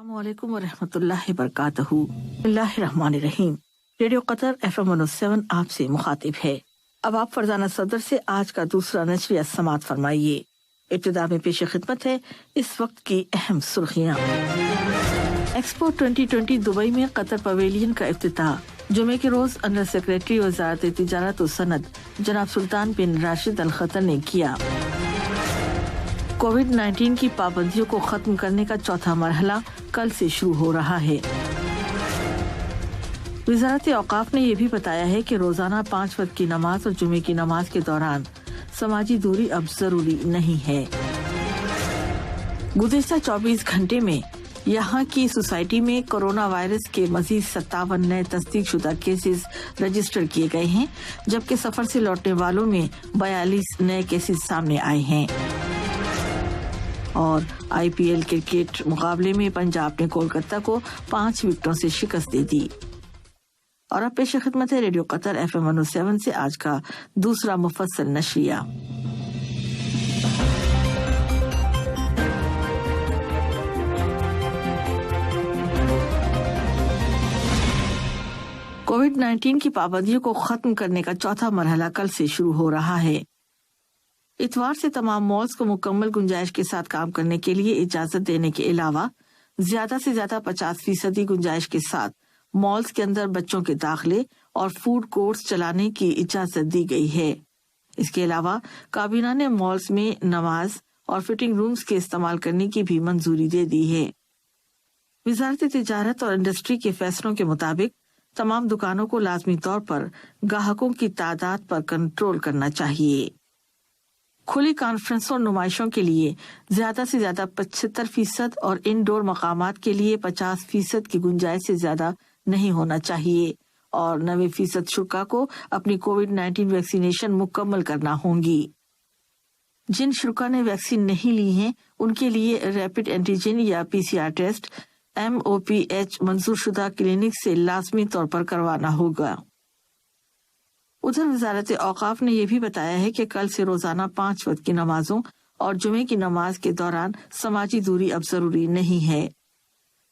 السلام علیکم ورحمۃ اللہ وبرکاتہ۔ اللہ الرحمن الرحیم۔ ریڈیو قطر FM 107 آپ سے مخاطب ہے۔ اب آپ فرزانہ صدر سے آج کا دوسرا نشریہ سماعت فرمائیے۔ ابتدا میں پیش خدمت ہے اس وقت کی اہم سرخیاں۔ ایکسپو 2020 دبئی میں قطر پویلین کا افتتاح جمعے کے روز انڈر سیکریٹری وزارت تجارت و صنعت جناب سلطان بن راشد الخطر نے کیا۔ کووڈ-19 کی پابندیوں کو ختم کرنے کا چوتھا مرحلہ کل سے شروع ہو رہا ہے۔ وزارت اوقاف نے یہ بھی بتایا ہے کہ روزانہ 5 وقت کی نماز اور جمعے کی نماز کے دوران سماجی دوری اب ضروری نہیں ہے۔ گزشتہ 24 گھنٹے میں یہاں کی سوسائٹی میں کورونا وائرس کے مزید 57 نئے تصدیق شدہ کیسز رجسٹر کیے گئے ہیں، جبکہ سفر سے لوٹنے والوں میں 42 نئے کیسز سامنے آئے ہیں۔ اور IPL کرکٹ مقابلے میں پنجاب نے کولکتہ کو 5 وکٹوں سے شکست دے دی۔ اور اب پیش خدمت ہے ریڈیو قطر FM 107 سے آج کا دوسرا مفصل نشریہ۔ کووڈ-19 کی پابندیوں کو ختم کرنے کا چوتھا مرحلہ کل سے شروع ہو رہا ہے۔ اتوار سے تمام مالز کو مکمل گنجائش کے ساتھ کام کرنے کے لیے اجازت دینے کے علاوہ زیادہ سے زیادہ 50% گنجائش کے ساتھ مالز کے اندر بچوں کے داخلے اور فوڈ کورٹس چلانے کی اجازت دی گئی ہے۔ اس کے علاوہ کابینہ نے مالز میں نماز اور فٹنگ رومز کے استعمال کرنے کی بھی منظوری دے دی ہے۔ وزارت تجارت اور انڈسٹری کے فیصلوں کے مطابق تمام دکانوں کو لازمی طور پر گاہکوں کی تعداد پر کنٹرول کرنا چاہیے۔ کھلی کانفرنسوں اور نمائشوں کے لیے زیادہ سے زیادہ 75% اور انڈور مقامات کے لیے 50% کی گنجائش سے زیادہ نہیں ہونا چاہیے، اور 90% شرکا کو اپنی کووڈ-19 ویکسینیشن مکمل کرنا ہوں گی۔ جن شرکا نے ویکسین نہیں لی ہیں ان کے لیے ریپڈ اینٹیجن یا PCR ٹیسٹ MOPH منظور شدہ کلینک سے لازمی طور پر کروانا ہوگا۔ ادھر وزارت اوقاف نے یہ بھی بتایا ہے کہ کل سے روزانہ 5 وقت کی نمازوں اور جمعے کی نماز کے دوران سماجی دوری اب ضروری نہیں ہے۔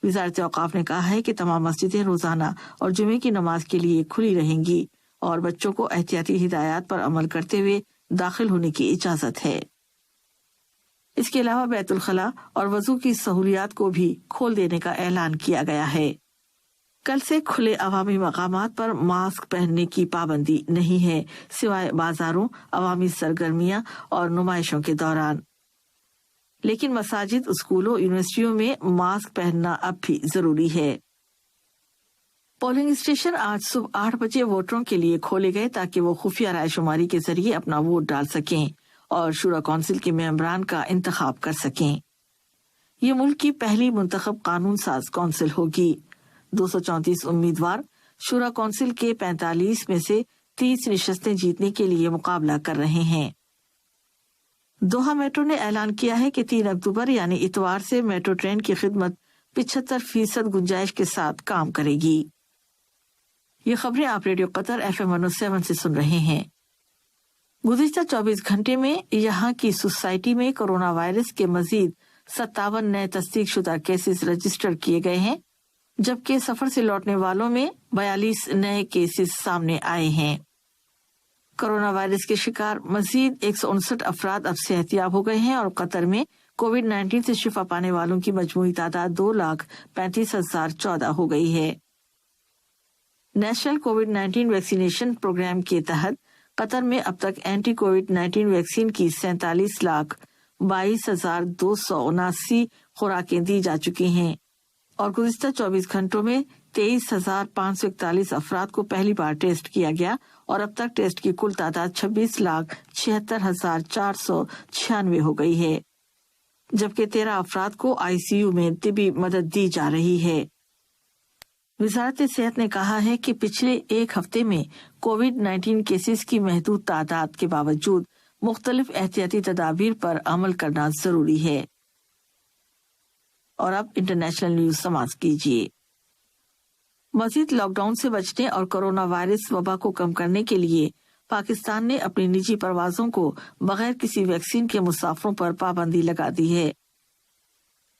وزارت اوقاف نے کہا ہے کہ تمام مسجدیں روزانہ اور جمعے کی نماز کے لیے کھلی رہیں گی اور بچوں کو احتیاطی ہدایات پر عمل کرتے ہوئے داخل ہونے کی اجازت ہے۔ اس کے علاوہ بیت الخلاء اور وضو کی سہولیات کو بھی کھول دینے کا اعلان کیا گیا ہے۔ کل سے کھلے عوامی مقامات پر ماسک پہننے کی پابندی نہیں ہے، سوائے بازاروں، عوامی سرگرمیاں اور نمائشوں کے دوران۔ لیکن مساجد، اسکولوں، یونیورسٹیوں میں ماسک پہننا اب بھی ضروری ہے۔ پولنگ اسٹیشن آج صبح 8 بجے ووٹروں کے لیے کھولے گئے تاکہ وہ خفیہ رائے شماری کے ذریعے اپنا ووٹ ڈال سکیں اور شورا کونسل کے ممبران کا انتخاب کر سکیں۔ یہ ملک کی پہلی منتخب قانون ساز کونسل ہوگی۔ 234 امیدوار شورا کونسل کے 45 میں سے 30 نشستیں جیتنے کے لیے مقابلہ کر رہے ہیں۔ دوحہ میٹرو نے اعلان کیا ہے کہ 3 اکتوبر یعنی اتوار سے میٹرو ٹرین کی خدمت 75% گنجائش کے ساتھ کام کرے گی۔ یہ خبریں آپ ریڈیو قطر FM 107 سے سن رہے ہیں۔ گزشتہ 24 گھنٹے میں یہاں کی سوسائٹی میں کورونا وائرس کے مزید 57 نئے تصدیق شدہ کیسز رجسٹر کیے گئے ہیں، جبکہ سفر سے لوٹنے والوں میں 42 نئے کیسز سامنے آئے ہیں۔ کورونا وائرس کے شکار مزید 159 افراد اب صحت یاب ہو گئے ہیں اور قطر میں کووڈ-19 سے شفا پانے والوں کی مجموعی تعداد 2,35,014 ہو گئی ہے۔ نیشنل کووڈ-19 ویکسینیشن پروگرام کے تحت قطر میں اب تک اینٹی کووڈ-19 ویکسین کی 47,22,279 خوراکیں دی جا چکی ہیں، اور گزشتہ 24 گھنٹوں میں 23,541 افراد کو پہلی بار ٹیسٹ کیا گیا، اور اب تک ٹیسٹ کی کل تعداد 26,76,496 ہو گئی ہے، جبکہ 13 افراد کو ICU میں طبی مدد دی جا رہی ہے۔ وزارت صحت نے کہا ہے کہ پچھلے ایک ہفتے میں کووڈ-19 کیسز کی محدود تعداد کے باوجود مختلف احتیاطی تدابیر پر عمل کرنا ضروری ہے۔ اور اب انٹرنیشنل نیوز سماعت کیجیے۔ مزید لاک ڈاؤن سے بچنے اور کورونا وائرس وبا کو کم کرنے کے لیے پاکستان نے اپنی نجی پروازوں کو بغیر کسی ویکسین کے مسافروں پر پابندی لگا دی ہے۔